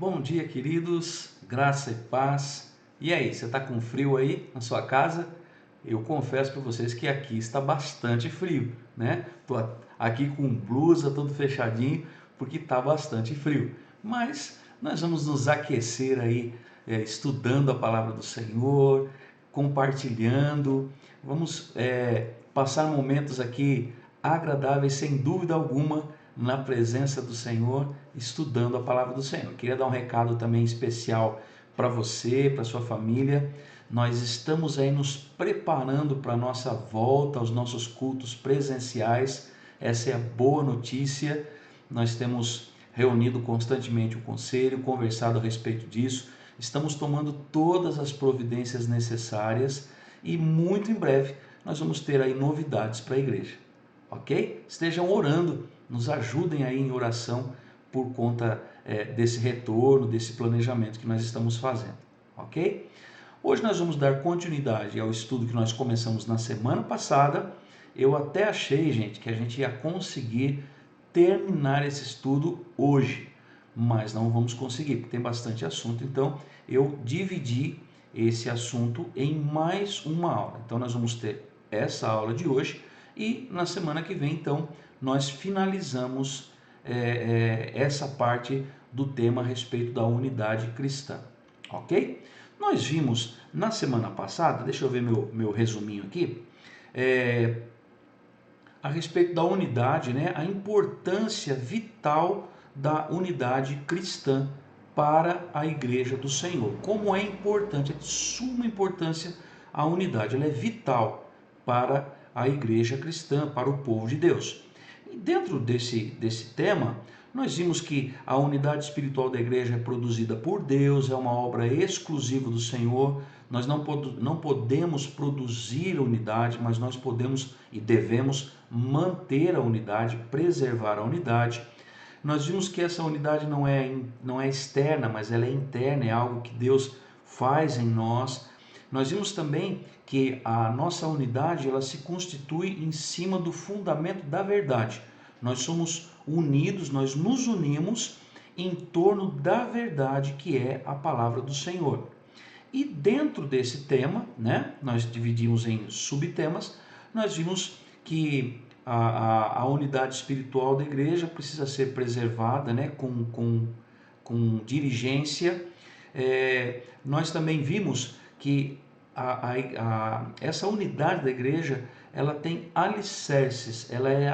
Bom dia, queridos, graça e paz. E aí, você está com frio aí na sua casa? Eu confesso para vocês que aqui está bastante frio, né? Tô aqui com blusa, todo fechadinho, porque está bastante frio. Mas nós vamos nos aquecer aí, estudando a palavra do Senhor, compartilhando. Vamos passar momentos aqui agradáveis, sem dúvida alguma, na presença do Senhor, estudando a palavra do Senhor. Queria dar um recado também especial para você, para sua família. Nós estamos aí nos preparando para a nossa volta aos nossos cultos presenciais. Essa é a boa notícia. Nós temos reunido constantemente o conselho, conversado a respeito disso. Estamos tomando todas as providências necessárias e muito em breve nós vamos ter aí novidades para a igreja. Ok? Estejam orando, nos ajudem aí em oração por conta desse retorno, desse planejamento que nós estamos fazendo. Ok? Hoje nós vamos dar continuidade ao estudo que nós começamos na semana passada. Eu até achei, gente, que a gente ia conseguir terminar esse estudo hoje, mas não vamos conseguir, porque tem bastante assunto. Então eu dividi esse assunto em mais uma aula. Então nós vamos ter essa aula de hoje e na semana que vem, então, nós finalizamos essa parte do tema a respeito da unidade cristã, ok? Nós vimos na semana passada, deixa eu ver meu resuminho aqui, a respeito da unidade, né? A importância vital da unidade cristã para a igreja do Senhor. Como é importante, é de suma importância a unidade, ela é vital para a igreja cristã, para o povo de Deus. E dentro desse tema, nós vimos que a unidade espiritual da igreja é produzida por Deus, é uma obra exclusiva do Senhor. Nós não podemos produzir unidade, mas nós podemos e devemos manter a unidade, preservar a unidade. Nós vimos que essa unidade não é externa, mas ela é interna, é algo que Deus faz em nós. Nós vimos também que a nossa unidade ela se constitui em cima do fundamento da verdade. Nós somos unidos, nós nos unimos em torno da verdade que é a palavra do Senhor. E dentro desse tema, né, nós dividimos em subtemas, nós vimos que a unidade espiritual da igreja precisa ser preservada, né, com diligência. Nós também vimos que essa unidade da igreja ela tem alicerces, ela é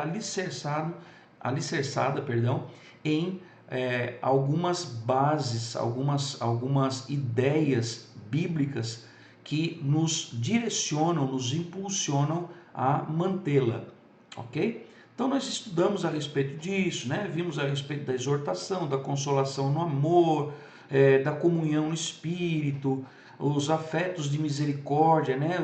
alicerçada, em algumas bases, algumas ideias bíblicas que nos direcionam, nos impulsionam a mantê-la, ok? Então nós estudamos a respeito disso, né? Vimos a respeito da exortação, da consolação no amor, da comunhão no espírito, os afetos de misericórdia, né?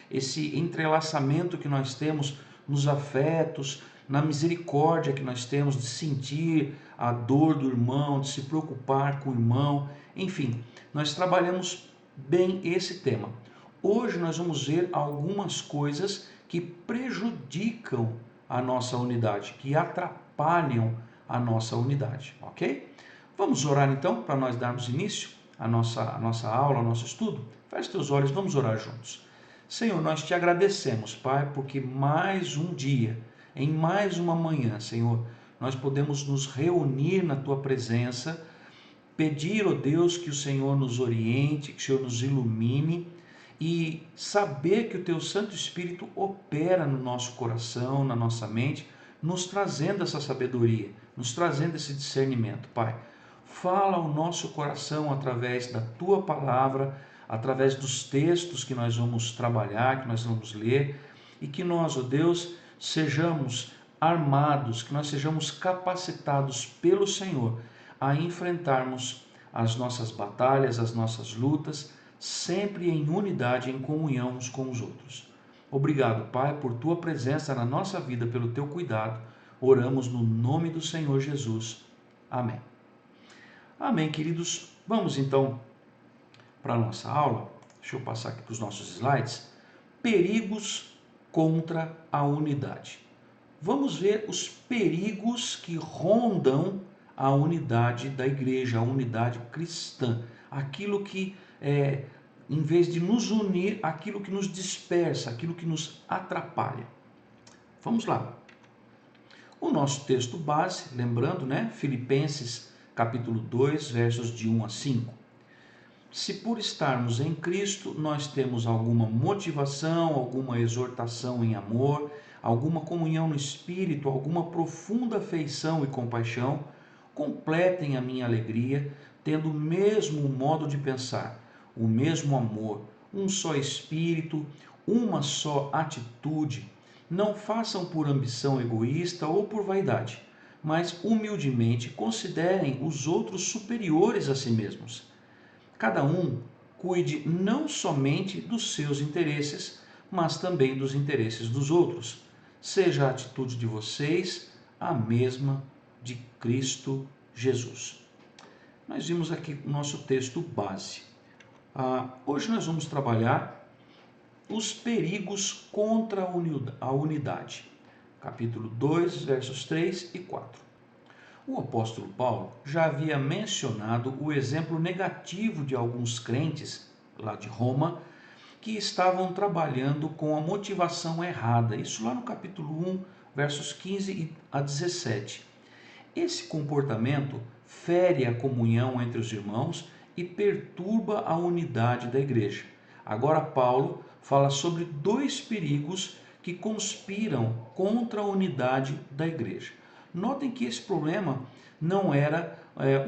Esse entrelaçamento que nós temos nos afetos, na misericórdia que nós temos de sentir a dor do irmão, de se preocupar com o irmão, enfim, nós trabalhamos bem esse tema. Hoje nós vamos ver algumas coisas que prejudicam a nossa unidade, que atrapalham a nossa unidade, ok? Vamos orar então para nós darmos início à nossa aula, ao nosso estudo? Feche teus olhos, vamos orar juntos. Senhor, nós te agradecemos, Pai, porque mais um dia, em mais uma manhã, Senhor, nós podemos nos reunir na tua presença, pedir, ó Deus, que o Senhor nos oriente, que o Senhor nos ilumine e saber que o teu Santo Espírito opera no nosso coração, na nossa mente, nos trazendo essa sabedoria, nos trazendo esse discernimento, Pai. Fala ao nosso coração através da tua palavra, através dos textos que nós vamos trabalhar, que nós vamos ler, e que nós, ó Deus, sejamos armados, que nós sejamos capacitados pelo Senhor a enfrentarmos as nossas batalhas, as nossas lutas, sempre em unidade, em comunhão uns com os outros. Obrigado, Pai, por tua presença na nossa vida, pelo teu cuidado. Oramos no nome do Senhor Jesus. Amém. Amém, queridos. Vamos então para a nossa aula. Deixa eu passar aqui para os nossos slides. Perigos contra a unidade. Vamos ver os perigos que rondam a unidade da igreja, a unidade cristã. Aquilo que, em vez de nos unir, aquilo que nos dispersa, aquilo que nos atrapalha. Vamos lá. O nosso texto base, lembrando, né? Filipenses capítulo 2, versos de 1 a 5. Se por estarmos em Cristo nós temos alguma motivação, alguma exortação em amor, alguma comunhão no Espírito, alguma profunda afeição e compaixão, completem a minha alegria, tendo o mesmo modo de pensar, o mesmo amor, um só Espírito, uma só atitude. Não façam por ambição egoísta ou por vaidade, mas humildemente considerem os outros superiores a si mesmos. Cada um cuide não somente dos seus interesses, mas também dos interesses dos outros. Seja a atitude de vocês a mesma de Cristo Jesus. Nós vimos aqui o nosso texto base. Hoje nós vamos trabalhar os perigos contra a unidade. Capítulo 2, versos 3 e 4. O apóstolo Paulo já havia mencionado o exemplo negativo de alguns crentes lá de Roma que estavam trabalhando com a motivação errada. Isso lá no capítulo 1, versos 15 a 17. Esse comportamento fere a comunhão entre os irmãos e perturba a unidade da igreja. Agora Paulo fala sobre dois perigos que conspiram contra a unidade da igreja. Notem que esse problema não era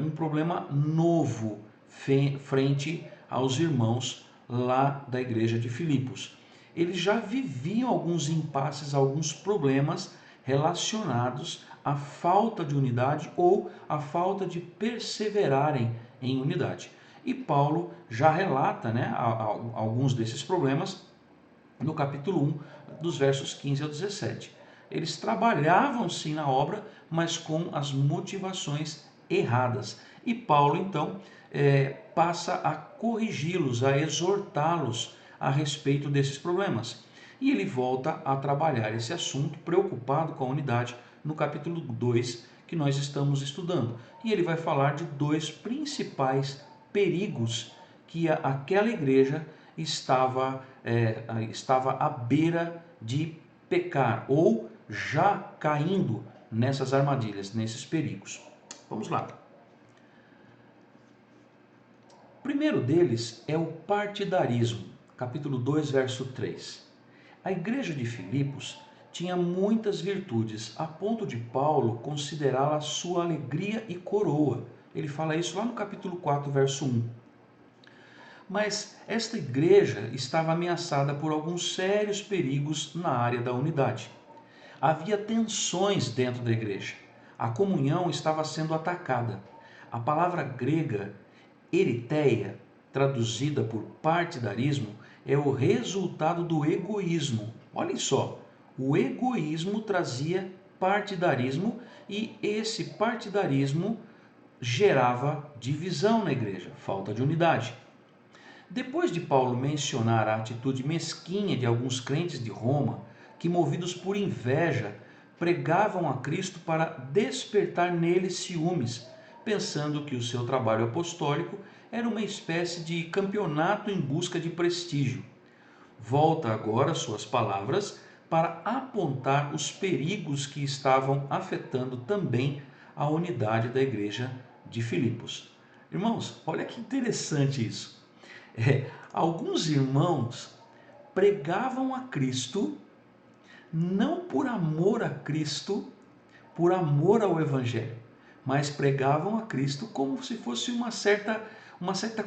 um problema novo frente aos irmãos lá da igreja de Filipos. Eles já viviam alguns impasses, alguns problemas relacionados à falta de unidade ou à falta de perseverarem em unidade. E Paulo já relata, né, alguns desses problemas no capítulo 1, dos versos 15 ao 17. Eles trabalhavam sim na obra, mas com as motivações erradas. E Paulo, então, passa a corrigi-los, a exortá-los a respeito desses problemas. E ele volta a trabalhar esse assunto, preocupado com a unidade, no capítulo 2, que nós estamos estudando. E ele vai falar de dois principais perigos que aquela igreja estava à beira de pecar ou já caindo nessas armadilhas, nesses perigos. Vamos lá. O primeiro deles é o partidarismo, capítulo 2, verso 3. A igreja de Filipos tinha muitas virtudes, a ponto de Paulo considerá-la sua alegria e coroa. Ele fala isso lá no capítulo 4, verso 1. Mas esta igreja estava ameaçada por alguns sérios perigos na área da unidade. Havia tensões dentro da igreja. A comunhão estava sendo atacada. A palavra grega eritheia, traduzida por partidarismo, é o resultado do egoísmo. Olhem só, o egoísmo trazia partidarismo e esse partidarismo gerava divisão na igreja, falta de unidade. Depois de Paulo mencionar a atitude mesquinha de alguns crentes de Roma, que movidos por inveja, pregavam a Cristo para despertar neles ciúmes, pensando que o seu trabalho apostólico era uma espécie de campeonato em busca de prestígio. Volta agora suas palavras para apontar os perigos que estavam afetando também a unidade da igreja de Filipos. Irmãos, olha que interessante isso. Alguns irmãos pregavam a Cristo não por amor a Cristo, por amor ao Evangelho, mas pregavam a Cristo como se fosse uma certa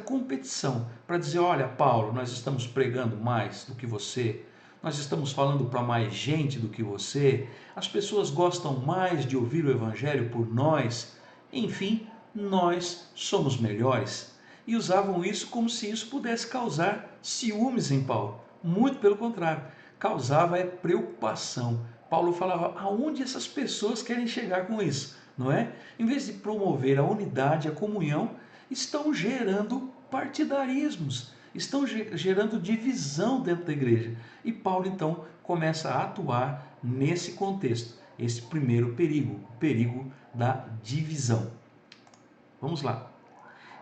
competição, para dizer, olha Paulo, nós estamos pregando mais do que você, nós estamos falando para mais gente do que você, as pessoas gostam mais de ouvir o Evangelho por nós, enfim, nós somos melhores. E usavam isso como se isso pudesse causar ciúmes em Paulo. Muito pelo contrário, causava preocupação. Paulo falava, aonde essas pessoas querem chegar com isso? Não é? Em vez de promover a unidade, a comunhão, estão gerando partidarismos, estão gerando divisão dentro da igreja. E Paulo então começa a atuar nesse contexto, esse primeiro perigo, o perigo da divisão. Vamos lá.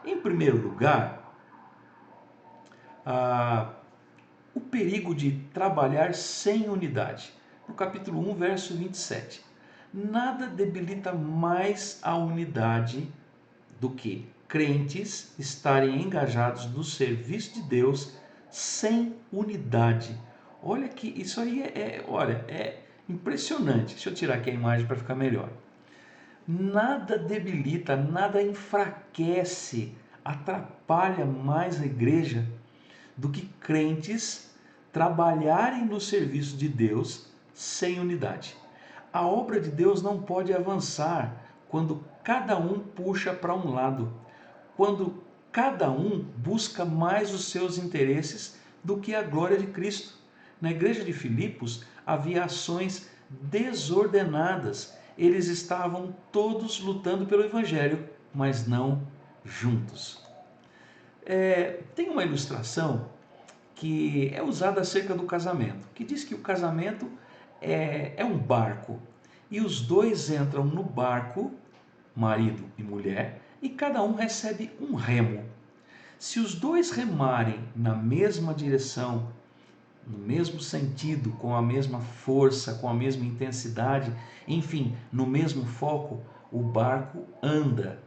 Em primeiro lugar, o perigo de trabalhar sem unidade. No capítulo 1, verso 27. Nada debilita mais a unidade do que crentes estarem engajados no serviço de Deus sem unidade. Olha que isso aí é impressionante. Deixa eu tirar aqui a imagem para ficar melhor. Nada debilita, nada enfraquece, atrapalha mais a igreja do que crentes trabalharem no serviço de Deus sem unidade. A obra de Deus não pode avançar quando cada um puxa para um lado, quando cada um busca mais os seus interesses do que a glória de Cristo. Na igreja de Filipos havia ações desordenadas. Eles estavam todos lutando pelo Evangelho, mas não juntos. Tem uma ilustração que é usada acerca do casamento, que diz que o casamento é um barco e os dois entram no barco, marido e mulher, e cada um recebe um remo. Se os dois remarem na mesma direção, no mesmo sentido, com a mesma força, com a mesma intensidade, enfim, no mesmo foco, o barco anda.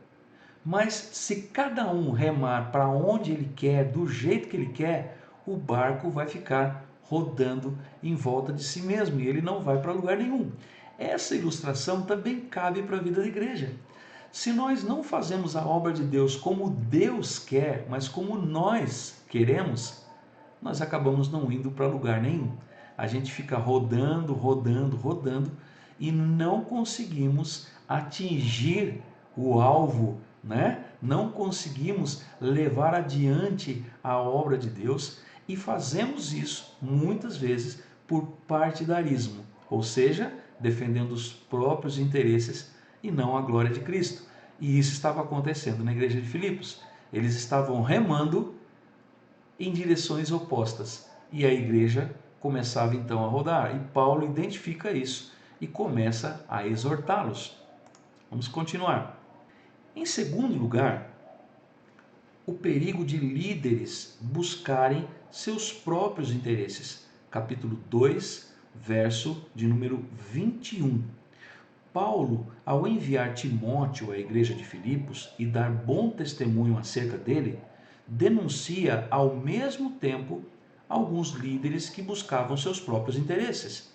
Mas se cada um remar para onde ele quer, do jeito que ele quer, o barco vai ficar rodando em volta de si mesmo e ele não vai para lugar nenhum. Essa ilustração também cabe para a vida da igreja. Se nós não fazemos a obra de Deus como Deus quer, mas como nós queremos, nós acabamos não indo para lugar nenhum. A gente fica rodando, rodando, rodando e não conseguimos atingir o alvo, né? Não conseguimos levar adiante a obra de Deus e fazemos isso muitas vezes por partidarismo, ou seja, defendendo os próprios interesses e não a glória de Cristo. E isso estava acontecendo na igreja de Filipos. Eles estavam remando em direções opostas e a igreja começava então a rodar. E Paulo identifica isso e começa a exortá-los. Vamos continuar. Em segundo lugar, o perigo de líderes buscarem seus próprios interesses. Capítulo 2, verso de número 21. Paulo, ao enviar Timóteo à igreja de Filipos e dar bom testemunho acerca dele, denuncia ao mesmo tempo alguns líderes que buscavam seus próprios interesses.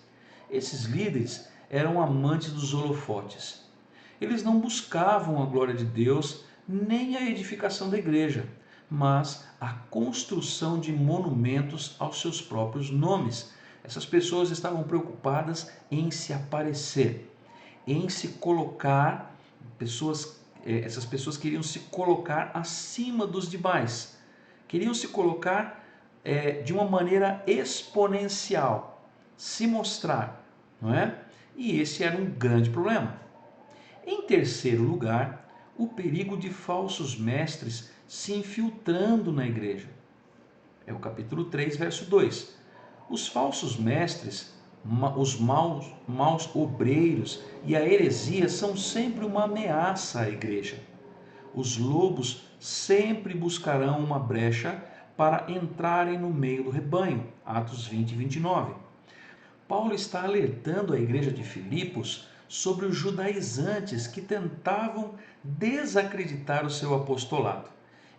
Esses líderes eram amantes dos holofotes. Eles não buscavam a glória de Deus nem a edificação da igreja, mas a construção de monumentos aos seus próprios nomes. Essas pessoas estavam preocupadas em se aparecer, em se colocar, essas pessoas queriam se colocar acima dos demais, queriam se colocar de uma maneira exponencial, se mostrar, não é? E esse era um grande problema. Em terceiro lugar, o perigo de falsos mestres se infiltrando na igreja. É o capítulo 3, verso 2. Os falsos mestres, os maus obreiros e a heresia são sempre uma ameaça à igreja. Os lobos sempre buscarão uma brecha para entrarem no meio do rebanho. Atos 20 e 29. Paulo está alertando a igreja de Filipos sobre os judaizantes que tentavam desacreditar o seu apostolado,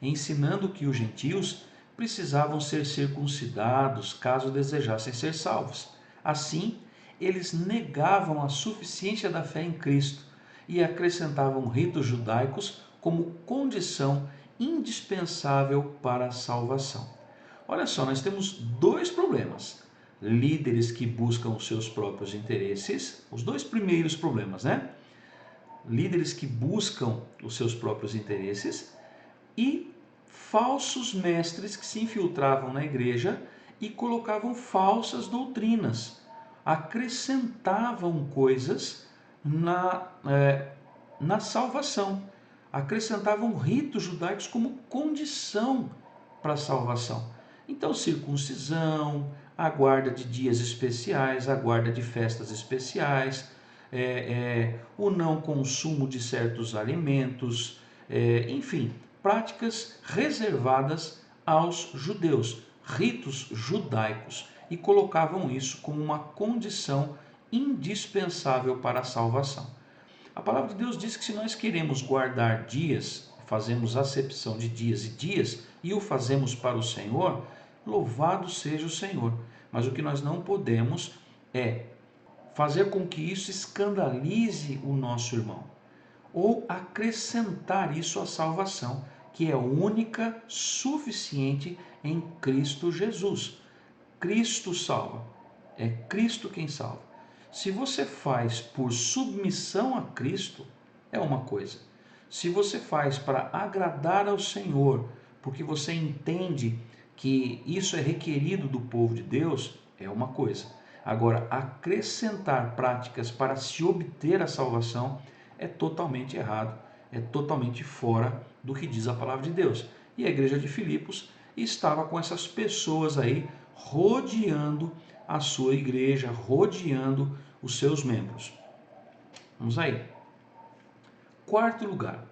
ensinando que os gentios precisavam ser circuncidados caso desejassem ser salvos. Assim, eles negavam a suficiência da fé em Cristo e acrescentavam ritos judaicos como condição indispensável para a salvação. Olha só, nós temos dois problemas. Líderes que buscam os seus próprios interesses, os dois primeiros problemas, né? Líderes que buscam os seus próprios interesses e falsos mestres que se infiltravam na igreja e colocavam falsas doutrinas, acrescentavam coisas na salvação, acrescentavam ritos judaicos como condição para a salvação. Então, circuncisão, a guarda de dias especiais, a guarda de festas especiais, o não consumo de certos alimentos, enfim, práticas reservadas aos judeus, ritos judaicos, e colocavam isso como uma condição indispensável para a salvação. A palavra de Deus diz que se nós queremos guardar dias, fazemos acepção de dias e dias e o fazemos para o Senhor, louvado seja o Senhor. Mas o que nós não podemos é fazer com que isso escandalize o nosso irmão ou acrescentar isso à salvação, que é única, suficiente em Cristo Jesus. Cristo salva, é Cristo quem salva. Se você faz por submissão a Cristo, é uma coisa. Se você faz para agradar ao Senhor, porque você entende que isso é requerido do povo de Deus, é uma coisa. Agora, acrescentar práticas para se obter a salvação é totalmente errado, é totalmente fora do que diz a palavra de Deus. E a igreja de Filipos estava com essas pessoas aí rodeando a sua igreja, rodeando os seus membros. Vamos aí. Quarto lugar,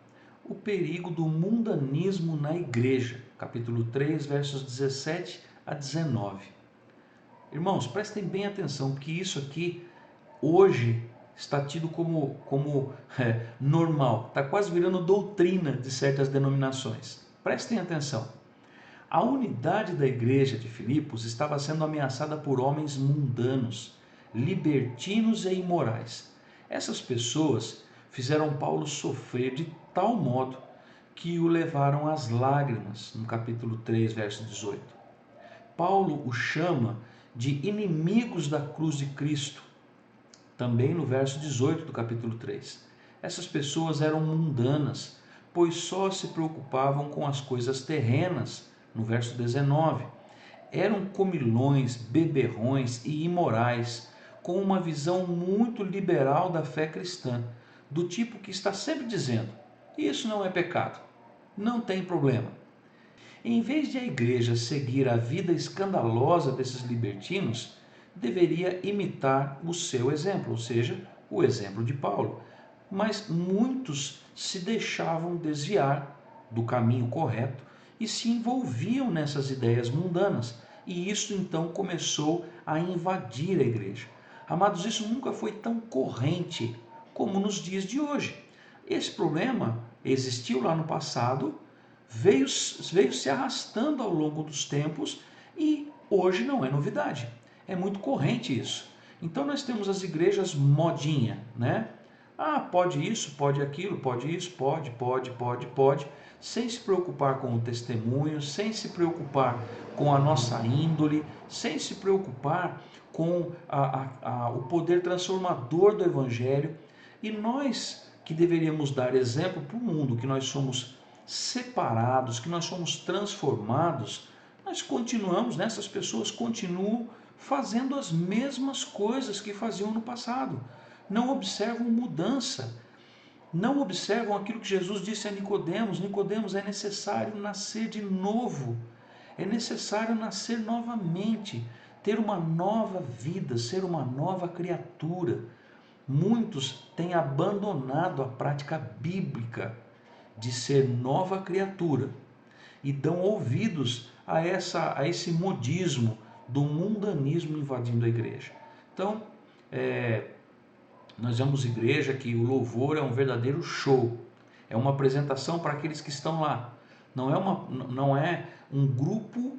o perigo do mundanismo na igreja, capítulo 3, versos 17 a 19. Irmãos, prestem bem atenção, que isso aqui hoje está tido como normal, está quase virando doutrina de certas denominações. Prestem atenção. A unidade da igreja de Filipos estava sendo ameaçada por homens mundanos, libertinos e imorais. Essas pessoas fizeram Paulo sofrer de tal modo que o levaram às lágrimas, no capítulo 3, verso 18. Paulo o chama de inimigos da cruz de Cristo, também no verso 18 do capítulo 3. Essas pessoas eram mundanas, pois só se preocupavam com as coisas terrenas, no verso 19. Eram comilões, beberrões e imorais, com uma visão muito liberal da fé cristã, do tipo que está sempre dizendo: isso não é pecado, não tem problema. Em vez de a igreja seguir a vida escandalosa desses libertinos, deveria imitar o seu exemplo, ou seja, o exemplo de Paulo. Mas muitos se deixavam desviar do caminho correto e se envolviam nessas ideias mundanas, e isso então começou a invadir a igreja. Amados, isso nunca foi tão corrente como nos dias de hoje. Esse problema existiu lá no passado, veio se arrastando ao longo dos tempos e hoje não é novidade. É muito corrente isso. Então nós temos as igrejas modinha, né? Ah, pode isso, pode aquilo, pode isso, pode, sem se preocupar com o testemunho, sem se preocupar com a nossa índole, sem se preocupar com o poder transformador do Evangelho. E nós que deveríamos dar exemplo para o mundo, que nós somos separados, que nós somos transformados, nós continuamos, né? Essas pessoas continuam fazendo as mesmas coisas que faziam no passado. Não observam mudança, não observam aquilo que Jesus disse a Nicodemos: Nicodemos, é necessário nascer de novo, é necessário nascer novamente, ter uma nova vida, ser uma nova criatura. Muitos têm abandonado a prática bíblica de ser nova criatura e dão ouvidos a esse modismo do mundanismo invadindo a igreja. Então, nós vemos igreja que o louvor é um verdadeiro show, é uma apresentação para aqueles que estão lá. Não é um grupo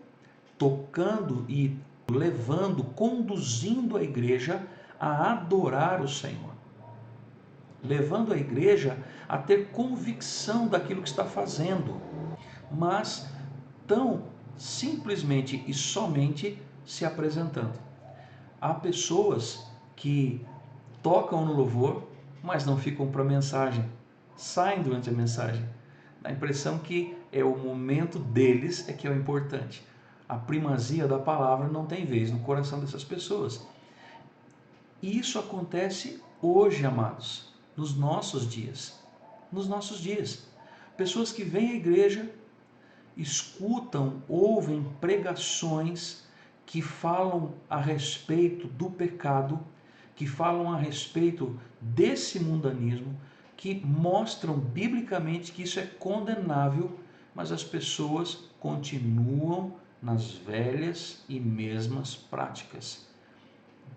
tocando e levando, conduzindo a igreja a adorar o Senhor, levando a igreja a ter convicção daquilo que está fazendo, mas tão simplesmente e somente se apresentando. Há pessoas que tocam no louvor, mas não ficam para a mensagem, saem durante a mensagem. Dá a impressão que é o momento deles é que é o importante. A primazia da palavra não tem vez no coração dessas pessoas. E isso acontece hoje, amados, nos nossos dias. Nos nossos dias. Pessoas que vêm à igreja, escutam, ouvem pregações que falam a respeito do pecado, que falam a respeito desse mundanismo, que mostram biblicamente que isso é condenável, mas as pessoas continuam nas velhas e mesmas práticas.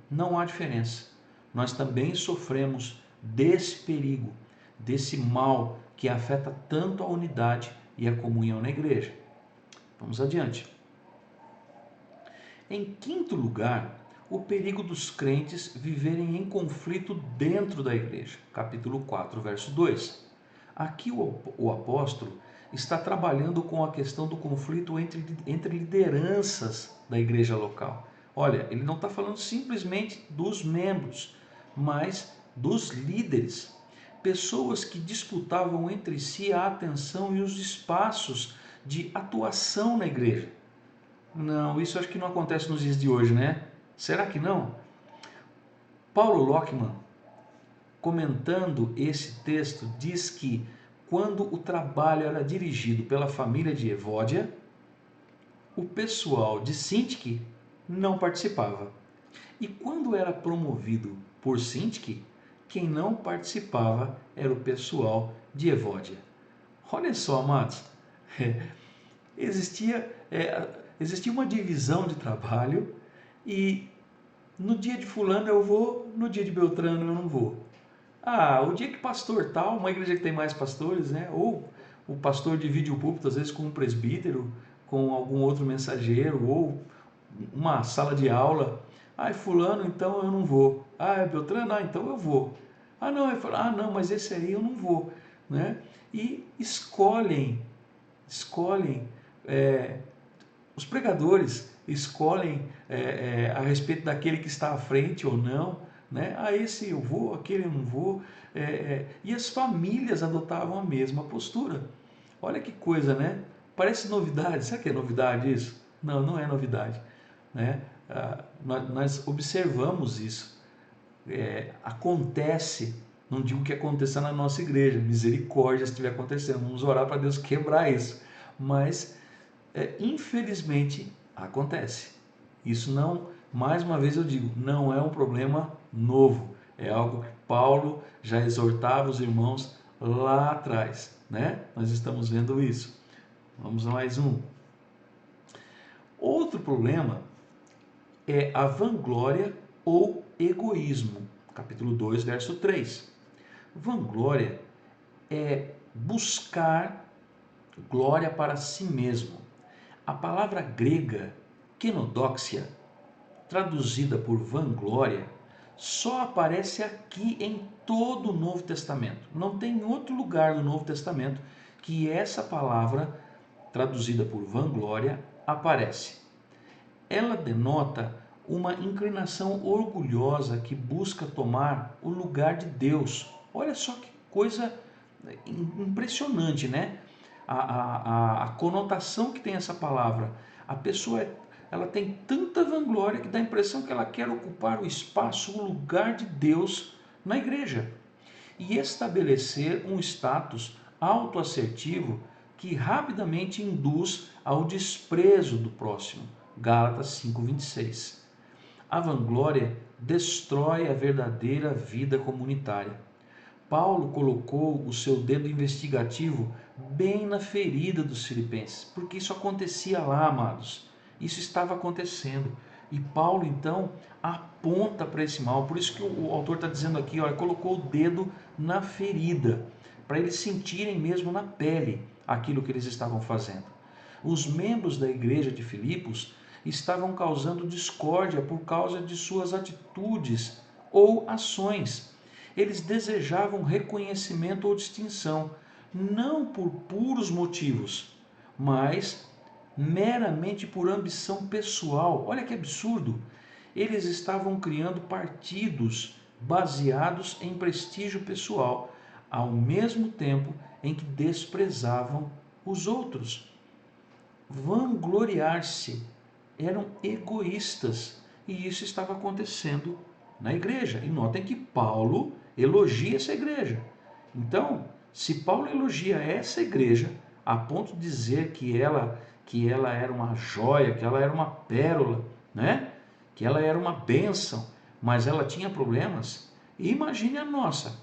Não há diferença. Nós também sofremos desse perigo, desse mal que afeta tanto a unidade e a comunhão na igreja. Vamos adiante. Em quinto lugar, o perigo dos crentes viverem em conflito dentro da igreja. Capítulo 4, verso 2. Aqui o apóstolo está trabalhando com a questão do conflito entre lideranças da igreja local. Olha, ele não está falando simplesmente dos membros, mas dos líderes. Pessoas que disputavam entre si a atenção e os espaços de atuação na igreja. Não, isso acho que não acontece nos dias de hoje, né? Será que não? Paulo Lockman, comentando esse texto, diz que quando o trabalho era dirigido pela família de Evódia, o pessoal de Sintique não participava. E quando era promovido por Sintique, quem não participava era o pessoal de Evódia. Olha só, amados, existia uma divisão de trabalho e no dia de fulano eu vou, no dia de Beltrano eu não vou. Ah, o dia que pastor tal, uma igreja que tem mais pastores, né? Ou o pastor divide o púlpito às vezes com um presbítero, com algum outro mensageiro, ou uma sala de aula. Ah, é fulano, então eu não vou. Ah, é Beltrano, ah, então eu vou. Ah, não, não, mas esse aí eu não vou, né? E escolhem, os pregadores escolhem a respeito daquele que está à frente ou não, né? Ah, esse eu vou, aquele eu não vou. E as famílias adotavam a mesma postura. Olha que coisa, né? Parece novidade. Será que é novidade isso? Não, não é novidade, né? Nós observamos isso. Acontece, não digo que aconteça na nossa igreja, misericórdia se estiver acontecendo, vamos orar para Deus quebrar isso, mas infelizmente acontece. Isso não, mais uma vez eu digo, não é um problema novo, é algo que Paulo já exortava os irmãos lá atrás, né? Nós estamos vendo isso. Vamos a mais um. Outro problema é a vanglória ou egoísmo. Capítulo 2, verso 3. Vanglória é buscar glória para si mesmo. A palavra grega kenodoxia, traduzida por vanglória, só aparece aqui em todo o Novo Testamento. Não tem outro lugar do Novo Testamento que essa palavra, traduzida por vanglória, aparece. Ela denota uma inclinação orgulhosa que busca tomar o lugar de Deus. Olha só que coisa impressionante, né? A conotação que tem essa palavra. A pessoa ela tem tanta vanglória que dá a impressão que ela quer ocupar o espaço, o lugar de Deus na igreja. E estabelecer um status autoassertivo que rapidamente induz ao desprezo do próximo. Gálatas 5:26. A vanglória destrói a verdadeira vida comunitária. Paulo colocou o seu dedo investigativo bem na ferida dos filipenses, porque isso acontecia lá, amados. Isso estava acontecendo. E Paulo, então, aponta para esse mal. Por isso que o autor está dizendo aqui, olha, colocou o dedo na ferida, para eles sentirem mesmo na pele aquilo que eles estavam fazendo. Os membros da igreja de Filipos estavam causando discórdia por causa de suas atitudes ou ações. Eles desejavam reconhecimento ou distinção, não por puros motivos, mas meramente por ambição pessoal. Olha que absurdo! Eles estavam criando partidos baseados em prestígio pessoal, ao mesmo tempo em que desprezavam os outros. Vangloriar-se, eram egoístas, e isso estava acontecendo na igreja. E notem que Paulo elogia essa igreja. Então, se Paulo elogia essa igreja a ponto de dizer que ela era uma joia, que ela era uma pérola, né? Que ela era uma bênção, mas ela tinha problemas, imagine a nossa.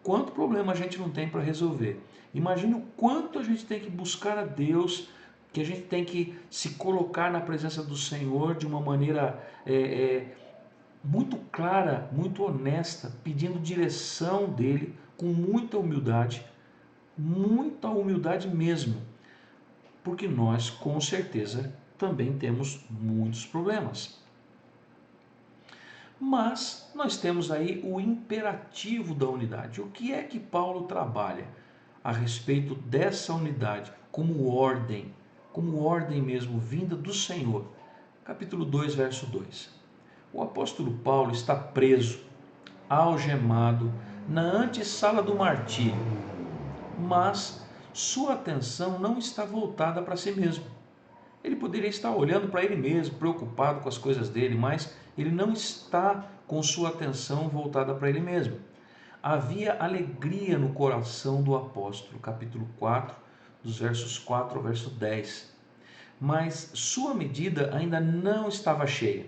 quanto problema a gente não tem para resolver. Imagine o quanto a gente tem que buscar a Deus, que a gente tem que se colocar na presença do Senhor de uma maneira muito clara, muito honesta, pedindo direção dele com muita humildade mesmo, porque nós com certeza também temos muitos problemas. Mas nós temos aí o imperativo da unidade. O que é que Paulo trabalha a respeito dessa unidade como ordem mesmo vinda do Senhor? Capítulo 2, verso 2. O apóstolo Paulo está preso, algemado, na antessala do martírio, mas sua atenção não está voltada para si mesmo. Ele poderia estar olhando para ele mesmo, preocupado com as coisas dele, mas ele não está com sua atenção voltada para ele mesmo. Havia alegria no coração do apóstolo, capítulo 4, dos versos 4 ao verso 10. Mas sua medida ainda não estava cheia.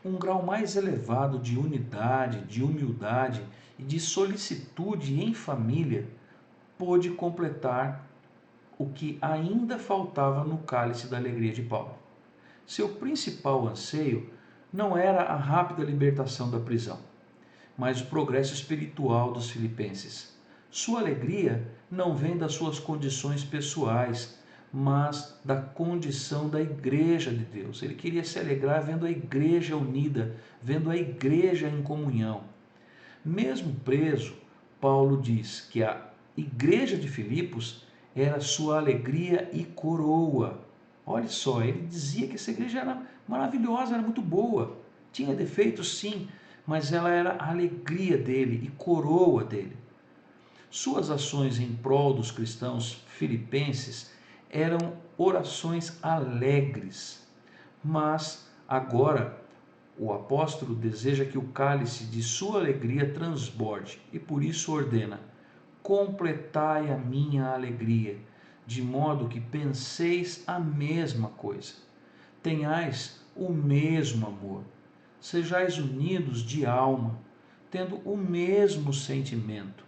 Um grau mais elevado de unidade, de humildade e de solicitude em família pôde completar o que ainda faltava no cálice da alegria de Paulo. Seu principal anseio não era a rápida libertação da prisão, mas o progresso espiritual dos filipenses. Sua alegria não vem das suas condições pessoais, mas da condição da igreja de Deus. Ele queria se alegrar vendo a igreja unida, vendo a igreja em comunhão. Mesmo preso, Paulo diz que a igreja de Filipos era sua alegria e coroa. Olha só, ele dizia que essa igreja era maravilhosa, era muito boa. Tinha defeitos, sim, mas ela era a alegria dele e coroa dele. Suas ações em prol dos cristãos filipenses eram orações alegres, mas agora o apóstolo deseja que o cálice de sua alegria transborde e por isso ordena: completai a minha alegria, de modo que penseis a mesma coisa, tenhais o mesmo amor, sejais unidos de alma, tendo o mesmo sentimento.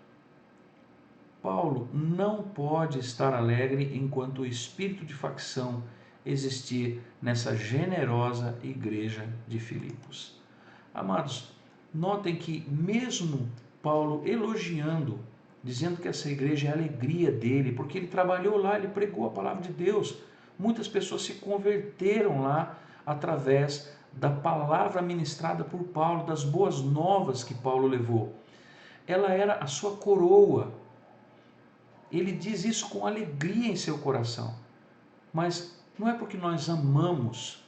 Paulo não pode estar alegre enquanto o espírito de facção existir nessa generosa igreja de Filipos. Amados, notem que mesmo Paulo elogiando, dizendo que essa igreja é a alegria dele, porque ele trabalhou lá, ele pregou a palavra de Deus, muitas pessoas se converteram lá através da palavra ministrada por Paulo, das boas novas que Paulo levou. Ela era a sua coroa. Ele diz isso com alegria em seu coração. Mas não é porque nós amamos,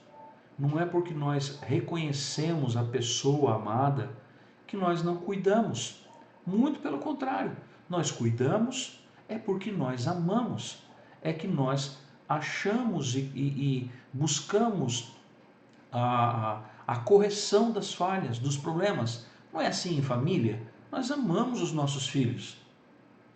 não é porque nós reconhecemos a pessoa amada que nós não cuidamos. Muito pelo contrário, nós cuidamos é porque nós amamos. É que nós achamos e buscamos a correção das falhas, dos problemas. Não é assim em família? Nós amamos os nossos filhos.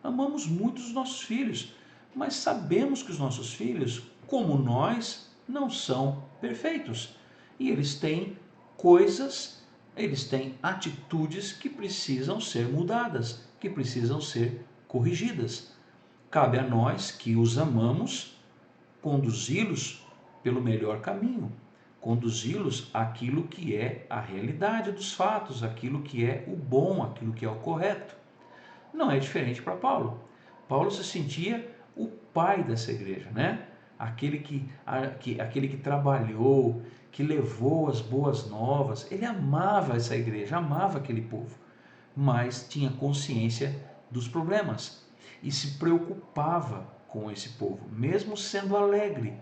Amamos muito os nossos filhos, mas sabemos que os nossos filhos, como nós, não são perfeitos. E eles têm coisas, eles têm atitudes que precisam ser mudadas, que precisam ser corrigidas. Cabe a nós que os amamos conduzi-los pelo melhor caminho, conduzi-los àquilo que é a realidade dos fatos, aquilo que é o bom, aquilo que é o correto. Não é diferente para Paulo. Paulo se sentia o pai dessa igreja, né? Aquele que trabalhou, que levou as boas novas. Ele amava essa igreja, amava aquele povo, mas tinha consciência dos problemas e se preocupava com esse povo, mesmo sendo alegre,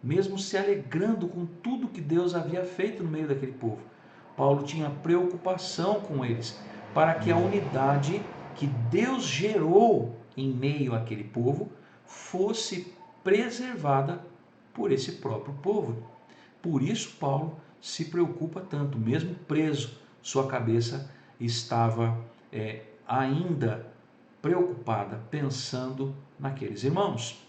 mesmo se alegrando com tudo que Deus havia feito no meio daquele povo. Paulo tinha preocupação com eles, para que a unidade que Deus gerou em meio àquele povo fosse preservada por esse próprio povo. Por isso Paulo se preocupa tanto, mesmo preso, sua cabeça estava ainda preocupada, pensando naqueles irmãos.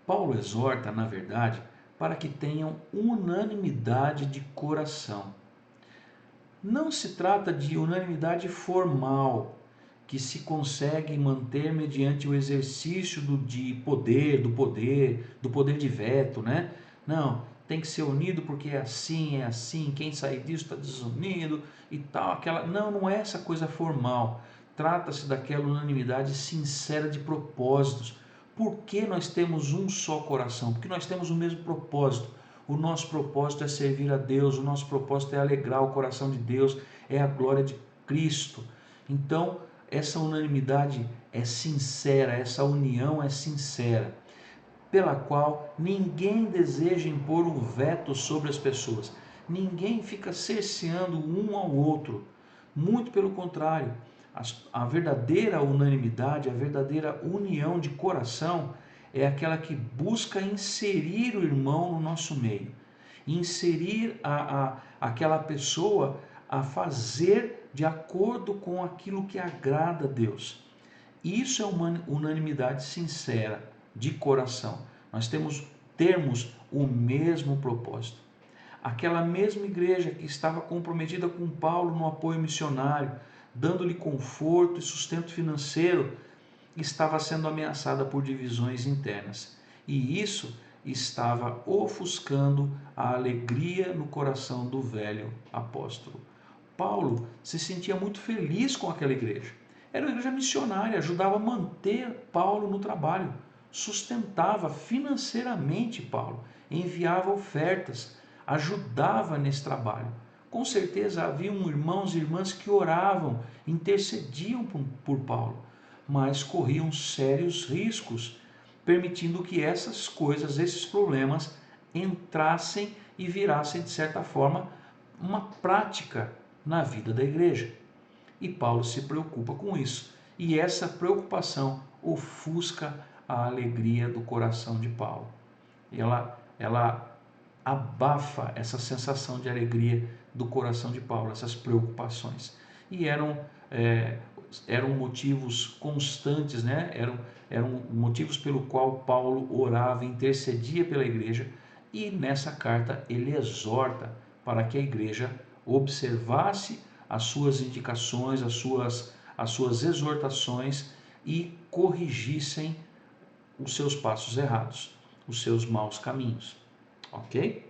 Paulo exorta, na verdade, para que tenham unanimidade de coração. Não se trata de unanimidade formal, que se consegue manter mediante o exercício do poder de veto, né? Não, tem que ser unido porque é assim, quem sair disso está desunido e tal, aquela... Não é essa coisa formal. Trata-se daquela unanimidade sincera de propósitos. Por que nós temos um só coração? Porque nós temos o mesmo propósito. O nosso propósito é servir a Deus, o nosso propósito é alegrar o coração de Deus, é a glória de Cristo. Então, essa unanimidade é sincera, essa união é sincera, pela qual ninguém deseja impor um veto sobre as pessoas. Ninguém fica cerceando um ao outro. Muito pelo contrário, a verdadeira unanimidade, a verdadeira união de coração é aquela que busca inserir o irmão no nosso meio, inserir aquela pessoa a fazer de acordo com aquilo que agrada a Deus. Isso é uma unanimidade sincera, de coração. Nós termos o mesmo propósito. Aquela mesma igreja que estava comprometida com Paulo no apoio missionário, dando-lhe conforto e sustento financeiro, estava sendo ameaçada por divisões internas. E isso estava ofuscando a alegria no coração do velho apóstolo. Paulo se sentia muito feliz com aquela igreja. Era uma igreja missionária, ajudava a manter Paulo no trabalho, sustentava financeiramente Paulo, enviava ofertas, ajudava nesse trabalho. Com certeza haviam irmãos e irmãs que oravam, intercediam por Paulo, mas corriam sérios riscos, permitindo que essas coisas, esses problemas, entrassem e virassem, de certa forma, uma prática na vida da igreja. E Paulo se preocupa com isso. E essa preocupação ofusca a alegria do coração de Paulo. Ela abafa essa sensação de alegria do coração de Paulo, essas preocupações. E eram motivos constantes, né? Eram motivos pelo qual Paulo orava, intercedia pela igreja, e nessa carta ele exorta para que a igreja observasse as suas indicações, as suas exortações e corrigissem os seus passos errados, os seus maus caminhos. Ok?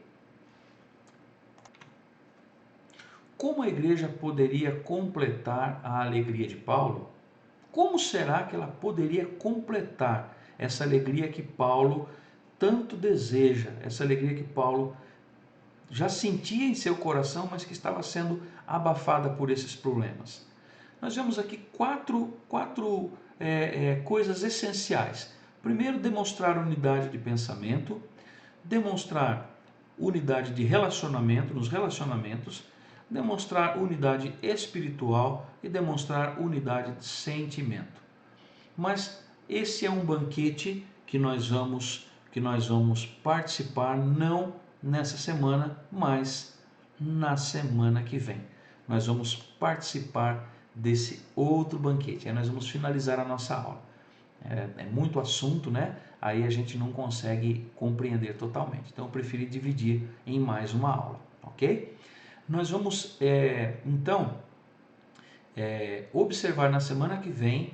Como a igreja poderia completar a alegria de Paulo? Como será que ela poderia completar essa alegria que Paulo tanto deseja, essa alegria que Paulo já sentia em seu coração, mas que estava sendo abafada por esses problemas? Nós vemos aqui quatro coisas essenciais. Primeiro, demonstrar unidade de pensamento, demonstrar unidade de relacionamento, nos relacionamentos, demonstrar unidade espiritual e demonstrar unidade de sentimento. Mas esse é um banquete que nós vamos participar não nessa semana, mas na semana que vem. Nós vamos participar desse outro banquete. Aí nós vamos finalizar a nossa aula. É muito assunto, né? Aí a gente não consegue compreender totalmente. Então eu preferi dividir em mais uma aula, ok? Nós vamos, observar na semana que vem.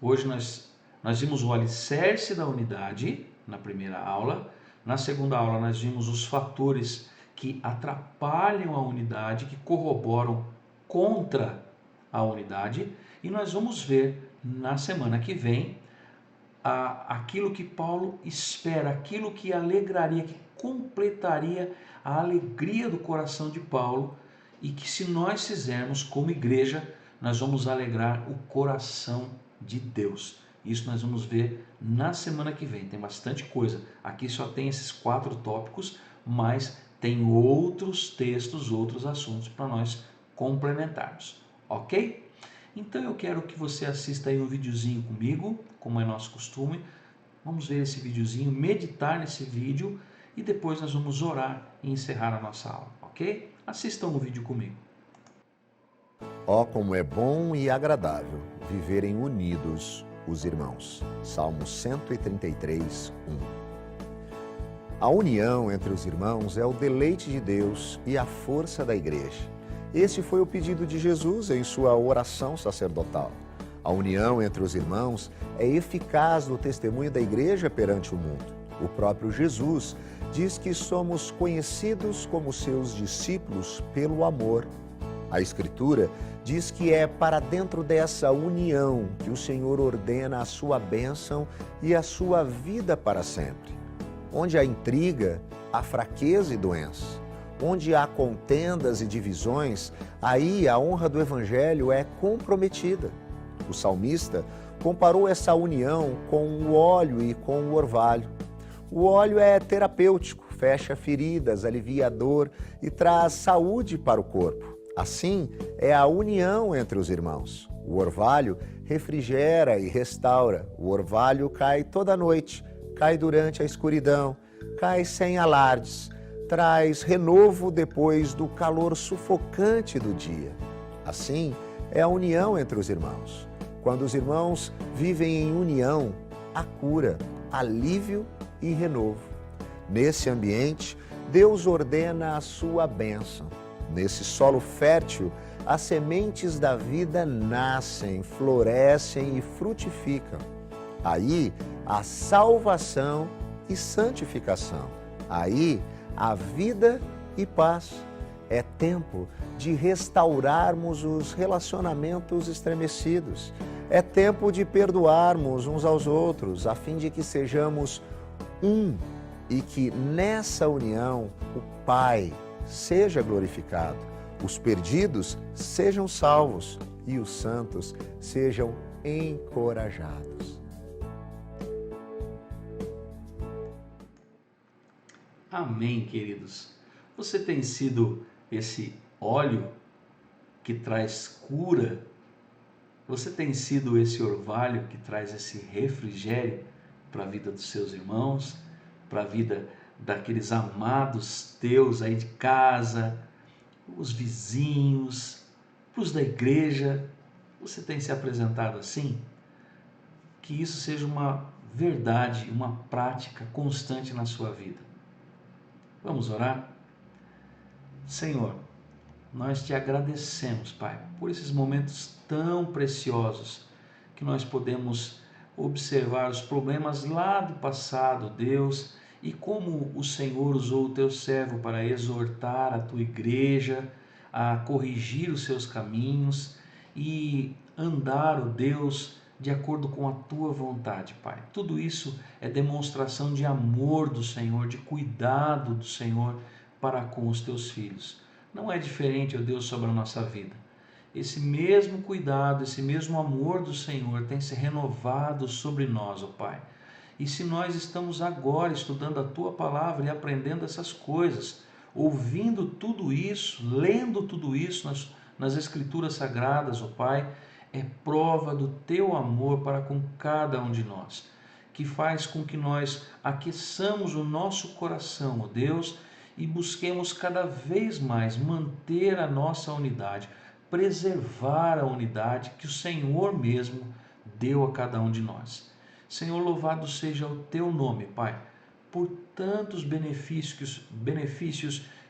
Hoje nós vimos o alicerce da unidade na primeira aula. Na segunda aula nós vimos os fatores que atrapalham a unidade, que corroboram contra a unidade. E nós vamos ver na semana que vem aquilo que Paulo espera, aquilo que alegraria, que completaria a alegria do coração de Paulo, e que, se nós fizermos como igreja, nós vamos alegrar o coração de Deus. Isso nós vamos ver na semana que vem. Tem bastante coisa. Aqui só tem esses 4 tópicos, mas tem outros textos, outros assuntos para nós complementarmos. Ok? Então eu quero que você assista aí um videozinho comigo, como é nosso costume. Vamos ver esse videozinho, meditar nesse vídeo, e depois nós vamos orar e encerrar a nossa aula, ok? Assistam o vídeo comigo. Ó, como é bom e agradável viverem unidos os irmãos. Salmo 133, 1. A união entre os irmãos é o deleite de Deus e a força da igreja. Esse foi o pedido de Jesus em sua oração sacerdotal. A união entre os irmãos é eficaz no testemunho da igreja perante o mundo. O próprio Jesus diz que somos conhecidos como seus discípulos pelo amor. A Escritura diz que é para dentro dessa união que o Senhor ordena a sua bênção e a sua vida para sempre. Onde há intriga, há fraqueza e doença. Onde há contendas e divisões, aí a honra do Evangelho é comprometida. O salmista comparou essa união com o óleo e com o orvalho. O óleo é terapêutico, fecha feridas, alivia a dor e traz saúde para o corpo. Assim é a união entre os irmãos. O orvalho refrigera e restaura. O orvalho cai toda noite, cai durante a escuridão, cai sem alardes, traz renovo depois do calor sufocante do dia. Assim é a união entre os irmãos. Quando os irmãos vivem em união, há cura, alívio e renovo. Nesse ambiente, Deus ordena a sua bênção. Nesse solo fértil, as sementes da vida nascem, florescem e frutificam. Aí, há salvação e santificação. Aí, há vida e paz. É tempo de restaurarmos os relacionamentos estremecidos. É tempo de perdoarmos uns aos outros, a fim de que sejamos um e que nessa união o Pai seja glorificado, os perdidos sejam salvos e os santos sejam encorajados. Amém, queridos. Você tem sido esse óleo que traz cura? Você tem sido esse orvalho que traz esse refrigério para a vida dos seus irmãos, para a vida daqueles amados teus aí de casa, os vizinhos, para os da igreja? Você tem se apresentado assim? Que isso seja uma verdade, uma prática constante na sua vida. Vamos orar? Senhor, nós te agradecemos, Pai, por esses momentos tão preciosos que nós podemos observar os problemas lá do passado, Deus, e como o Senhor usou o teu servo para exortar a tua igreja, a corrigir os seus caminhos e andar, ó Deus, de acordo com a tua vontade, Pai. Tudo isso é demonstração de amor do Senhor, de cuidado do Senhor para com os teus filhos. Não é diferente, ó Deus, sobre a nossa vida. Esse mesmo cuidado, esse mesmo amor do Senhor tem se renovado sobre nós, ó Pai. E se nós estamos agora estudando a Tua Palavra e aprendendo essas coisas, ouvindo tudo isso, lendo tudo isso nas Escrituras Sagradas, ó Pai, é prova do Teu amor para com cada um de nós, que faz com que nós aqueçamos o nosso coração, ó Deus, e busquemos cada vez mais manter a nossa unidade, preservar a unidade que o Senhor mesmo deu a cada um de nós. Senhor, louvado seja o teu nome, Pai, por tantos benefícios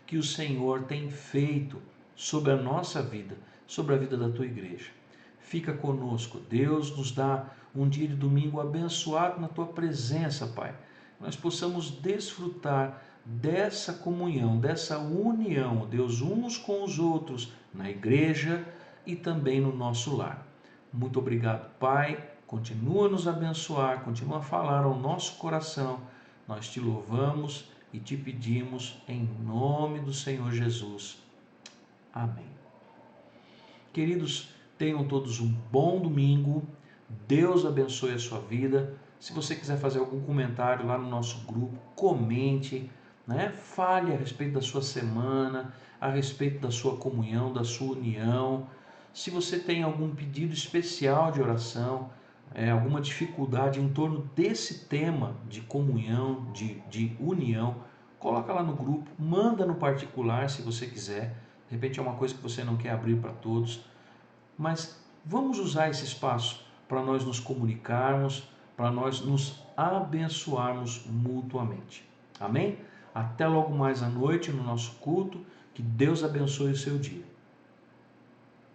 que o Senhor tem feito sobre a nossa vida, sobre a vida da tua igreja. Fica conosco, Deus nos dá um dia de domingo abençoado na tua presença, Pai. Nós possamos desfrutar dessa comunhão, dessa união, Deus, uns com os outros, na igreja e também no nosso lar. Muito obrigado, Pai. Continua a nos abençoar, continua a falar ao nosso coração. Nós te louvamos e te pedimos em nome do Senhor Jesus. Amém. Queridos, tenham todos um bom domingo. Deus abençoe a sua vida. Se você quiser fazer algum comentário lá no nosso grupo, comente, fale a respeito da sua semana, a respeito da sua comunhão, da sua união. Se você tem algum pedido especial de oração, alguma dificuldade em torno desse tema de comunhão, de união, coloca lá no grupo, manda no particular se você quiser. De repente é uma coisa que você não quer abrir para todos, mas vamos usar esse espaço para nós nos comunicarmos, para nós nos abençoarmos mutuamente. Amém? Até logo mais à noite no nosso culto. Que Deus abençoe o seu dia.